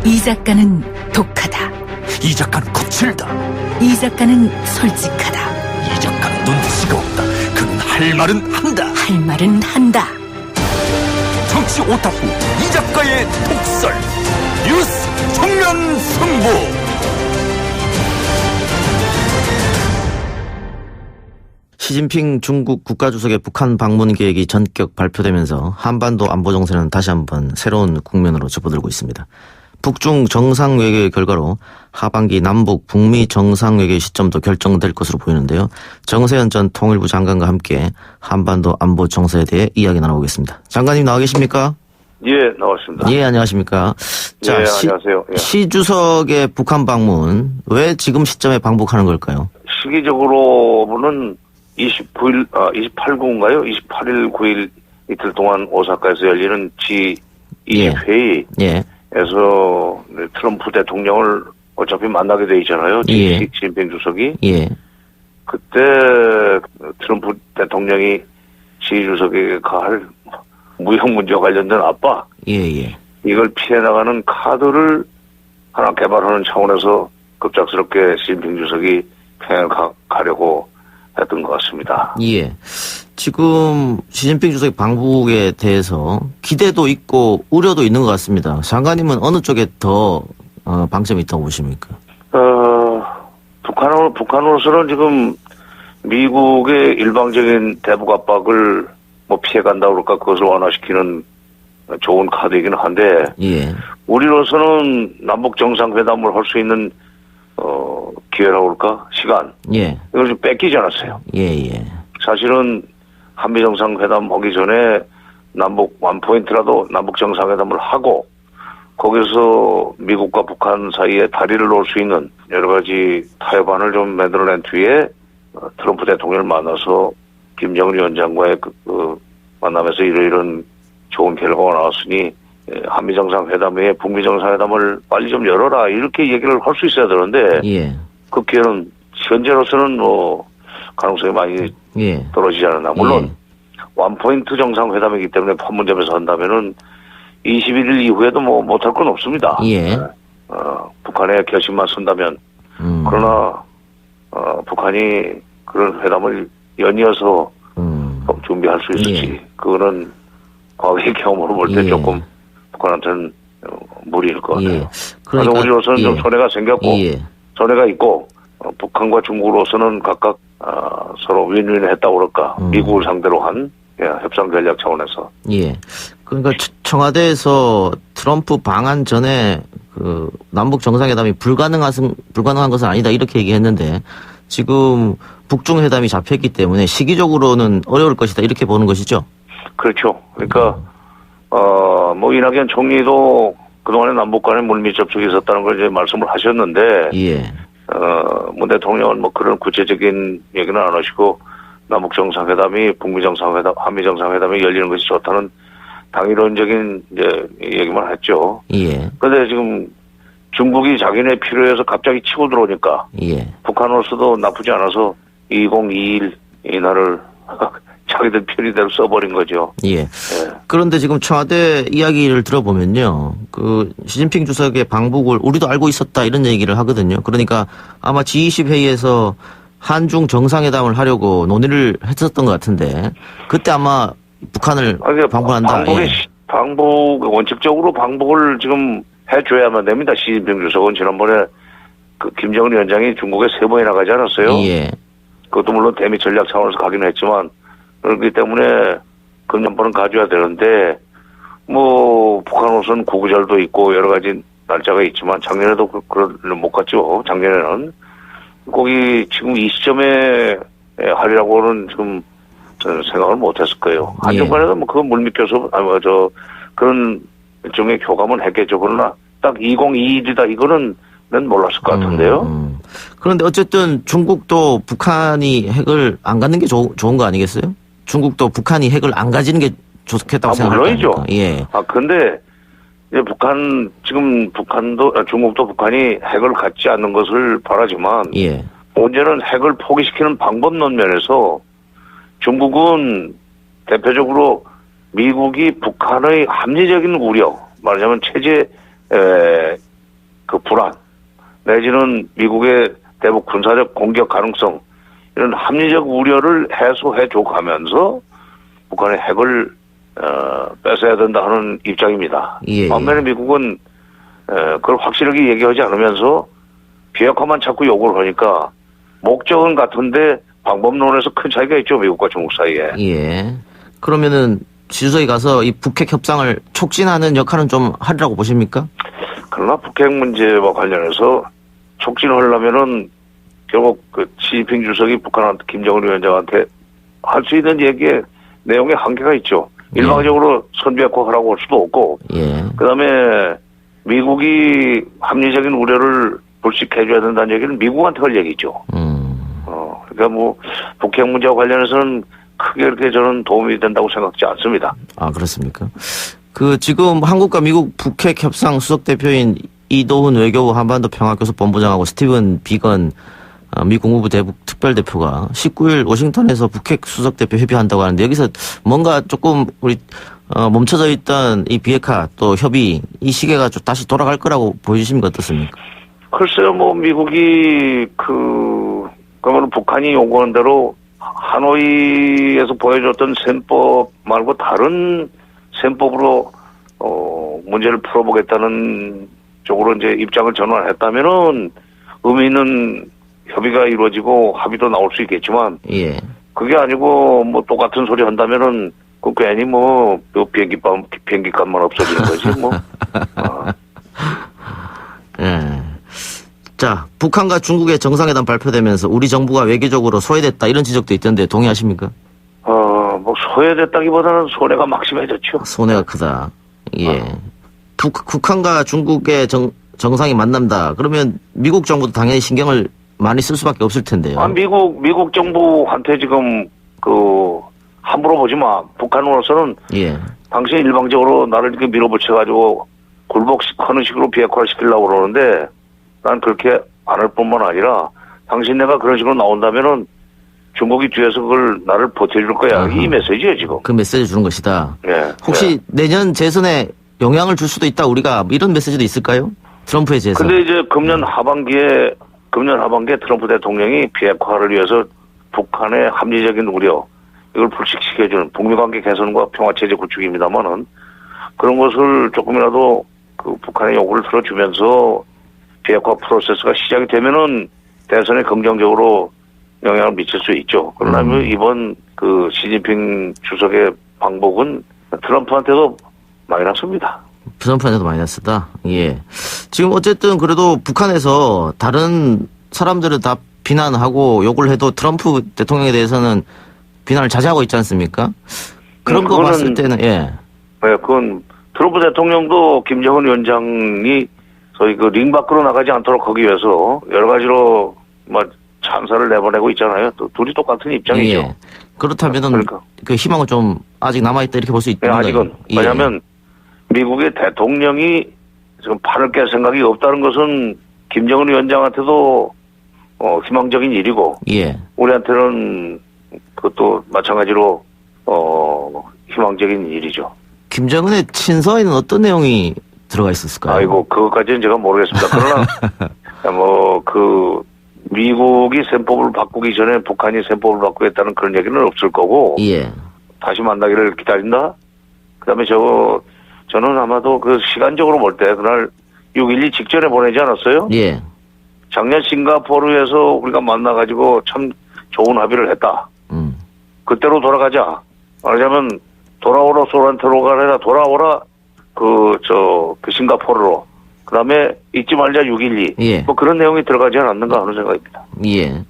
이 작가는 독하다. 이 작가는 거칠다. 이 작가는 솔직하다. 이 작가는 눈치가 없다. 그는 할 말은 한다. 할 말은 한다. 정치 오타쿠 이 작가의 독설. 뉴스 정면 승부. 시진핑 중국 국가주석의 북한 방문 계획이 전격 발표되면서 한반도 안보 정세는 다시 한번 새로운 국면으로 접어들고 있습니다. 북중 정상외교의 결과로 하반기 남북 북미 정상외교의 시점도 결정될 것으로 보이는데요. 정세현 전 통일부 장관과 함께 한반도 안보 정세에 대해 이야기 나눠보겠습니다. 장관님 나와 계십니까? 예, 나왔습니다. 예, 안녕하십니까. 자, 예, 안녕하세요. 예. 시 주석의 북한 방문 왜 지금 시점에 방북하는 걸까요? 시기적으로는 28구인가요? 28일, 9일 이틀 동안 오사카에서 열리는 G20 회의에서 트럼프 대통령을 어차피 만나게 돼 있잖아요. 시진핑 주석이. 예. 그때 트럼프 대통령이 시 주석에게 할 무역 문제와 관련된 압박. 이걸 피해 나가는 카드를 하나 개발하는 차원에서 급작스럽게 시진핑 주석이 평양을 가려고 했던 것 같습니다. 예. 지금 시진핑 주석의 방북에 대해서 기대도 있고 우려도 있는 것 같습니다. 장관님은 어느 쪽에 더 방점이 있다고 보십니까? 북한으로서는 지금 미국의 일방적인 대북 압박을 피해간다 그럴까 그것을 완화시키는 좋은 카드이긴 한데 우리로서는 남북 정상회담을 할 수 있는 기회라고 할까? 시간. 이걸 좀 뺏기지 않았어요. 사실은 한미 정상회담 하기 전에 남북 원포인트라도 남북 정상회담을 하고 거기서 미국과 북한 사이에 다리를 놓을 수 있는 여러 가지 타협안을 좀 만들어낸 뒤에 트럼프 대통령을 만나서 김정은 위원장과의 그 만남에서 이런 좋은 결과가 나왔으니 한미 정상회담 외에 북미 정상회담을 빨리 좀 열어라 이렇게 얘기를 할 수 있어야 되는데 그 기회는 현재로서는 가능성이 많이 떨어지지 않았나. 물론 원포인트 정상회담이기 때문에 판문점에서 한다면은 21일 이후에도 못할 건 없습니다. 북한의 결심만 쓴다면. 그러나 북한이 그런 회담을 연이어서 준비할 수 있을지 그거는 과거의 경험으로 볼 때 조금 북한한테는 무리일 것 같아요. 그러니까 우리로서는 좀 손해가 생겼고 손해가 있고 북한과 중국으로서는 각각 서로 윈윈을 했다고 그럴까. 미국을 상대로 한 협상 전략 차원에서. 그러니까 청와대에서 트럼프 방한 전에 그 남북 정상회담이 불가능한 것은 아니다 이렇게 얘기했는데 지금 북중 회담이 잡혔기 때문에 시기적으로는 어려울 것이다 이렇게 보는 것이죠. 그렇죠. 그러니까 이낙연 총리도 그동안에 남북 간에 물밑 접촉이 있었다는 걸 이제 말씀을 하셨는데 문 대통령은 그런 구체적인 얘기는 안 하시고 남북 정상회담이 북미 정상회담, 한미 정상회담이 열리는 것이 좋다는 당이론적인 이제 얘기만 했죠. 그런데 지금 중국이 자기네 필요해서 갑자기 치고 들어오니까 북한으로서도 나쁘지 않아서 2021 이날을 자기들 편의대로 써버린 거죠. 그런데 지금 청와대 이야기를 들어보면요. 그 시진핑 주석의 방북을 우리도 알고 있었다 이런 얘기를 하거든요. 그러니까 아마 G20 회의에서 한중 정상회담을 하려고 논의를 했었던 것 같은데 그때 아마 북한을 방문한다. 원칙적으로 방북을 지금 해줘야만 됩니다. 시진핑 주석은 지난번에 그 김정은 위원장이 중국에 3번이나 가지 않았어요? 그것도 물론 대미 전략 차원에서 가기는 했지만 그렇기 때문에 금년번은 가져야 되는데 북한으로서는 구구절도 있고 여러 가지 날짜가 있지만 작년에도 그걸 못 갔죠. 작년에는 거기 지금 이 시점에 하리라고는 지금 저는 생각을 못했을 거예요. 한중 간에도 그건 물밑껴서 그런 일종의 교감은 했겠죠. 그러나 딱 2021이다 이거는 난 몰랐을 것 같은데요. 그런데 어쨌든 중국도 북한이 핵을 안 갖는 게 좋은 거 아니겠어요? 중국도 북한이 핵을 안 가지는 게 좋겠다고 생각합니다. 물론이죠. 근데 중국도 북한이 핵을 갖지 않는 것을 바라지만 문제는 핵을 포기시키는 방법론 면에서 중국은 대표적으로 미국이 북한의 합리적인 우려, 말하자면 체제 그 불안 내지는 미국의 대북 군사적 공격 가능성 이런 합리적 우려를 해소해 줘 가면서 북한의 핵을 뺏어야 된다 하는 입장입니다. 예. 반면에 미국은 그걸 확실하게 얘기하지 않으면서 비핵화만 자꾸 요구를 하니까 목적은 같은데 방법론에서 큰 차이가 있죠. 미국과 중국 사이에. 예. 그러면은 지주석이 가서 이 북핵 협상을 촉진하는 역할은 좀 하리라고 보십니까? 그러나 북핵 문제와 관련해서 촉진을 하려면은 결국 그 시진핑 주석이 북한한테 김정은 위원장한테 할 수 있는 얘기에 내용에 한계가 있죠. 일방적으로 선비핵화하라고 할 수도 없고. 예. 그다음에 미국이 합리적인 우려를 불식해줘야 된다는 얘기는 미국한테 할 얘기죠. 그러니까 뭐 북핵 문제와 관련해서는 크게 그렇게 저는 도움이 된다고 생각하지 않습니다. 아, 그렇습니까? 그 지금 한국과 미국 북핵 협상 수석 대표인 이도훈 외교부 한반도 평화교섭본부장하고 스티븐 비건 미 국무부 대북 특별대표가 19일 워싱턴에서 북핵 수석 대표 협의한다고 하는데 여기서 뭔가 조금 우리 멈춰져 있던 이 비핵화 또 협의 이 시계가 좀 다시 돌아갈 거라고 보여주시면 어떻습니까? 글쎄요, 뭐 미국이 그러면 북한이 요구한 대로 하노이에서 보여줬던 셈법 말고 다른 셈법으로 문제를 풀어보겠다는 쪽으로 이제 입장을 전환했다면은 의미 있는 협의가 이루어지고 합의도 나올 수 있겠지만, 예. 그게 아니고 뭐 똑같은 소리 한다면은 그 괜히 뭐 비행기값만 없어지는 거지 뭐. 예. 자, 북한과 중국의 정상회담 발표되면서 우리 정부가 외교적으로 소외됐다 이런 지적도 있던데 동의하십니까? 뭐 소외됐다기보다는 손해가 막심해졌죠. 손해가 크다. 예. 북한과 중국의 정상이 만난다. 그러면 미국 정부도 당연히 신경을 많이 쓸 수밖에 없을 텐데요. 미국 정부한테 지금 함부로 보지 마. 북한으로서는 예. 당신이 일방적으로 나를 이렇게 밀어붙여가지고 굴복하는 식으로 비핵화를 시키려고 그러는데 난 그렇게 안 할 뿐만 아니라 당신네가 그런 식으로 나온다면은 중국이 뒤에서 그걸 나를 버텨줄 거야. 이 메시지예요 지금. 그 메시지 주는 것이다. 네. 혹시 내년 재선에 영향을 줄 수도 있다. 우리가 이런 메시지도 있을까요? 트럼프의 재선. 근데 이제 금년 하반기에 트럼프 대통령이 비핵화를 위해서 북한의 합리적인 우려 이걸 불식시켜주는 북미 관계 개선과 평화체제 구축입니다만은 그런 것을 조금이라도 그 북한의 요구를 들어주면서 비핵화 프로세스가 시작이 되면은 대선에 긍정적으로 영향을 미칠 수 있죠. 그러나 이번 그 시진핑 주석의 방법은 트럼프한테도 마이너스입니다. 트럼프한테도 마이너스다. 예. 지금 어쨌든 그래도 북한에서 다른 사람들은 다 비난하고 욕을 해도 트럼프 대통령에 대해서는 비난을 자제하고 있지 않습니까? 그런 거 봤을 때는 예. 네, 그건 트럼프 대통령도 김정은 위원장이 소위 그 링 밖으로 나가지 않도록 하기 위해서 여러 가지로 찬사를 내보내고 있잖아요. 또 둘이 똑같은 입장이죠. 예. 그렇다면은 그러니까. 그 희망은 좀 아직 남아있다 이렇게 볼 수 있는 네, 거예요. 아직은. 왜냐하면 미국의 대통령이 지금 판을 깰 생각이 없다는 것은 김정은 위원장한테도 희망적인 일이고 예. 우리한테는 그것도 마찬가지로 희망적인 일이죠. 김정은의 친서에는 어떤 내용이 들어가 있었을까요? 아이고 그것까지는 제가 모르겠습니다. 그러나 미국이 셈법을 바꾸기 전에 북한이 셈법을 바꾸겠다는 그런 얘기는 없을 거고 예. 다시 만나기를 기다린다. 그다음에 저는 아마도 그 시간적으로 볼 때 그날 6.12 직전에 보내지 않았어요? 예. 작년 싱가포르에서 우리가 만나가지고 참 좋은 합의를 했다. 그때로 돌아가자. 말하자면 돌아오라 소란테로가 아니라 돌아오라 그 싱가포르로. 그다음에 잊지 말자 6.12. 예. 뭐 그런 내용이 들어가지 않았는가 하는 생각입니다. 예.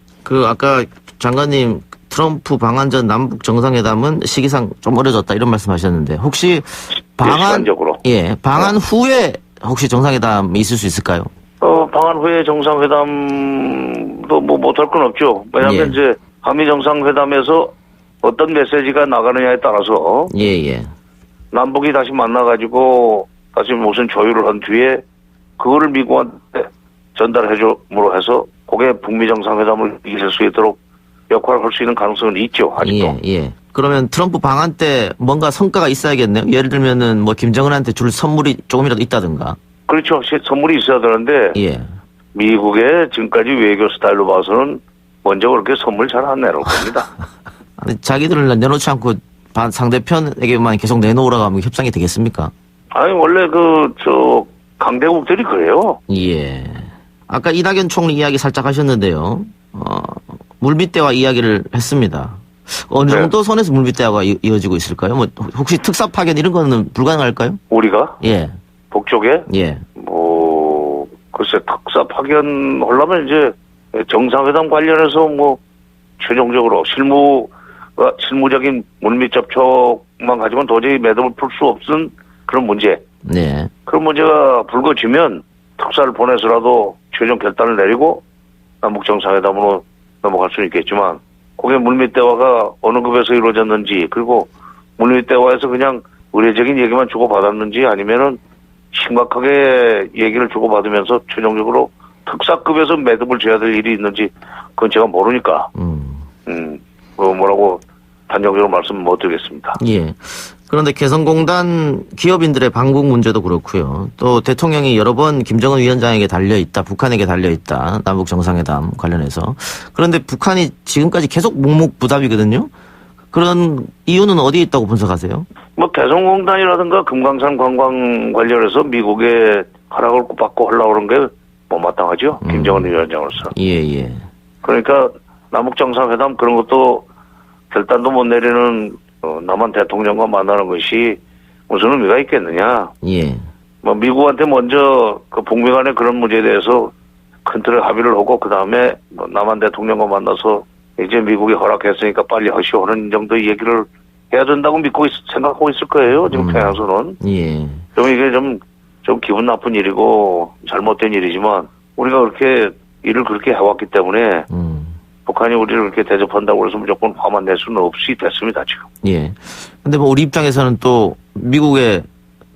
아까 장관님 트럼프 방한 전 남북 정상회담은 시기상 좀 어려졌다 이런 말씀하셨는데 혹시 시간적으로. 방한 후에 혹시 정상회담이 있을 수 있을까요? 방한 후에 정상회담도 뭐 못할 건 없죠. 왜냐하면 이제 한미 정상회담에서 어떤 메시지가 나가느냐에 따라서 남북이 다시 만나가지고 다시 무슨 조율을 한 뒤에 그거를 미국한테 전달해줌으로 해서 그게 북미 정상회담을 이길 수 있도록 역할을 할 수 있는 가능성은 있죠. 아직도. 그러면 트럼프 방한 때 뭔가 성과가 있어야겠네요. 예를 들면은 뭐 김정은한테 줄 선물이 조금이라도 있다든가. 그렇죠. 선물이 있어야 되는데 예. 미국의 지금까지 외교 스타일로 봐서는 먼저 그렇게 선물 잘 안 내놓을 겁니다. 아니, 자기들을 내놓지 않고 상대편에게만 계속 내놓으라고 하면 협상이 되겠습니까? 아니 원래 강대국들이 그래요. 예. 아까 이낙연 총리 이야기 살짝 하셨는데요. 물밑대화 이야기를 했습니다. 어느 정도 선에서 물밑대화가 이어지고 있을까요? 뭐 혹시 특사 파견 이런 거는 불가능할까요? 우리가 예. 북쪽에 예. 글쎄 특사 파견 하려면 이제 정상회담 관련해서 뭐 최종적으로 실무적인 물밑 접촉만 가지고는 도저히 매듭을 풀 수 없은 그런 문제. 네. 그런 문제가 불거지면 특사를 보내서라도 최종 결단을 내리고 남북 정상회담으로 넘어갈 수는 있겠지만 그게 물밑 대화가 어느 급에서 이루어졌는지 그리고 물밑 대화에서 그냥 의례적인 얘기만 주고받았는지 아니면은 심각하게 얘기를 주고받으면서 최종적으로 특사급에서 매듭을 줘야 될 일이 있는지 그건 제가 모르니까 뭐라고 단정적으로 말씀 못 드리겠습니다. 예. 그런데 개성공단 기업인들의 방북 문제도 그렇고요. 또 대통령이 여러 번 김정은 위원장에게 달려있다, 북한에게 달려있다, 남북 정상회담 관련해서. 그런데 북한이 지금까지 계속 묵묵부답이거든요. 그런 이유는 어디에 있다고 분석하세요? 뭐 개성공단이라든가 금강산 관광 관련해서 미국의 허락을 받고 하려고 그런 게 못마땅하죠. 김정은 위원장으로서. 예. 그러니까 남북 정상회담 그런 것도 결단도 못 내리는 남한 대통령과 만나는 것이 무슨 의미가 있겠느냐. 예. 뭐 미국한테 먼저 그 북미 간의 그런 문제에 대해서 큰 틀의 합의를 하고 그 다음에 남한 대통령과 만나서 이제 미국이 허락했으니까 빨리 하시오 하는 정도의 얘기를 해야 된다고 생각하고 있을 거예요. 지금 평양에서는. 예. 좀 이게 좀 기분 나쁜 일이고 잘못된 일이지만 우리가 그렇게 일을 그렇게 해왔기 때문에 북한이 우리를 그렇게 대접한다고 해서 무조건 화만 낼 수는 없이 됐습니다, 지금. 예. 근데 뭐 우리 입장에서는 또 미국의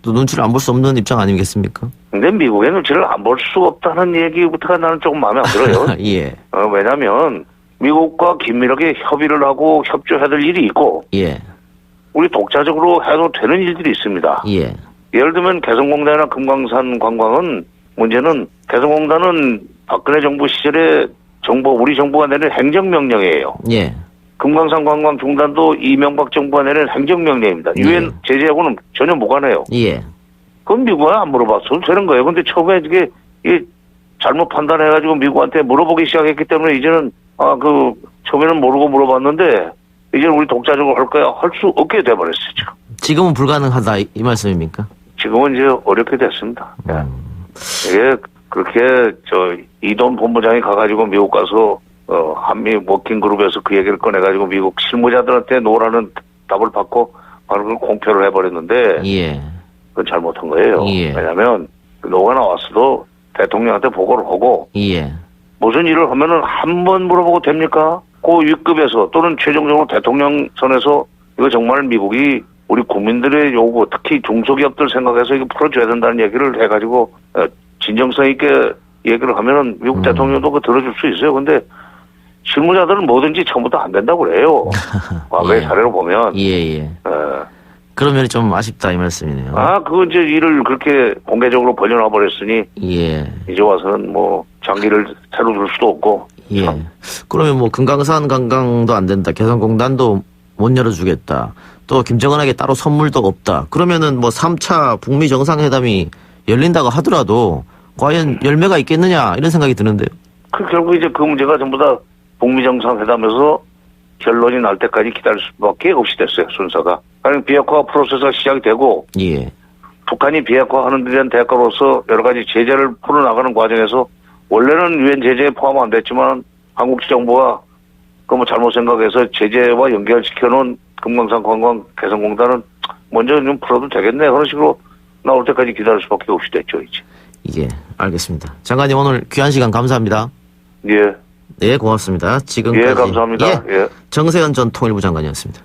또 눈치를 안 볼 수 없는 입장 아니겠습니까? 근데 미국의 눈치를 안 볼 수 없다는 얘기부터가 나는 조금 마음에 안 들어요. 예. 왜냐면 미국과 긴밀하게 협의를 하고 협조해야 될 일이 있고. 예. 우리 독자적으로 해도 되는 일들이 있습니다. 예. 예를 들면 개성공단이나 금강산 관광은 문제는 개성공단은 박근혜 정부 시절에 우리 정부가 내린 행정명령이에요. 예. 금강산 관광 중단도 이명박 정부가 내린 행정명령입니다. 유엔 제재하고는 전혀 무관해요. 예. 그건 미국에 안 물어봤어도 되는 거예요. 근데 처음에 이게 잘못 판단해가지고 미국한테 물어보기 시작했기 때문에 이제는 처음에는 모르고 물어봤는데 이제는 우리 독자적으로 할 거야 할 수 없게 돼버렸어요 지금. 지금은 불가능하다 이 말씀입니까? 지금은 이제 어렵게 됐습니다. 이게 그렇게 이돈 본부장이 가가지고 미국 가서 한미 워킹 그룹에서 그 얘기를 꺼내가지고 미국 실무자들한테 노라는 답을 받고 바로 그걸 공표를 해버렸는데 예. 그건 잘못한 거예요. 예. 왜냐하면 노가 나왔어도 대통령한테 보고를 하고 예. 무슨 일을 하면은 한 번 물어보고 됩니까? 그 윗급에서 또는 최종적으로 대통령 선에서 이거 정말 미국이 우리 국민들의 요구 특히 중소기업들 생각해서 이거 풀어줘야 된다는 얘기를 해가지고 진정성 있게 얘기를 하면은 미국 대통령도 그거 들어줄 수 있어요. 근데 실무자들은 뭐든지 처음부터 안 된다고 그래요. 과거의 사례로 보면. 예. 그러면 좀 아쉽다 이 말씀이네요. 그거 이제 일을 그렇게 공개적으로 벌려놔 버렸으니. 예. 이제 와서는 뭐 장기를 새로 둘 수도 없고. 예. 그러면 뭐 금강산 관광도 안 된다. 개성공단도 못 열어주겠다. 또 김정은에게 따로 선물도 없다. 그러면은 뭐 3차 북미 정상회담이 열린다고 하더라도 과연 열매가 있겠느냐 이런 생각이 드는데요. 결국 이제 그 문제가 전부 다 북미 정상회담에서 결론이 날 때까지 기다릴 수밖에 없이 됐어요. 순서가. 아니 비핵화 프로세스가 시작이 되고 예. 북한이 비핵화하는 데 대한 대가로서 여러 가지 제재를 풀어나가는 과정에서 원래는 유엔 제재에 포함 안 됐지만 한국 정부가 그 잘못 생각해서 제재와 연결시켜놓은 금강산 관광 개성공단은 먼저 좀 풀어도 되겠네. 그런 식으로 나올 때까지 기다릴 수밖에 없이 됐죠, 이제. 예, 알겠습니다. 장관님 오늘 귀한 시간 감사합니다. 예. 네, 고맙습니다. 지금까지. 예, 감사합니다. 예. 정세현 전 통일부 장관이었습니다.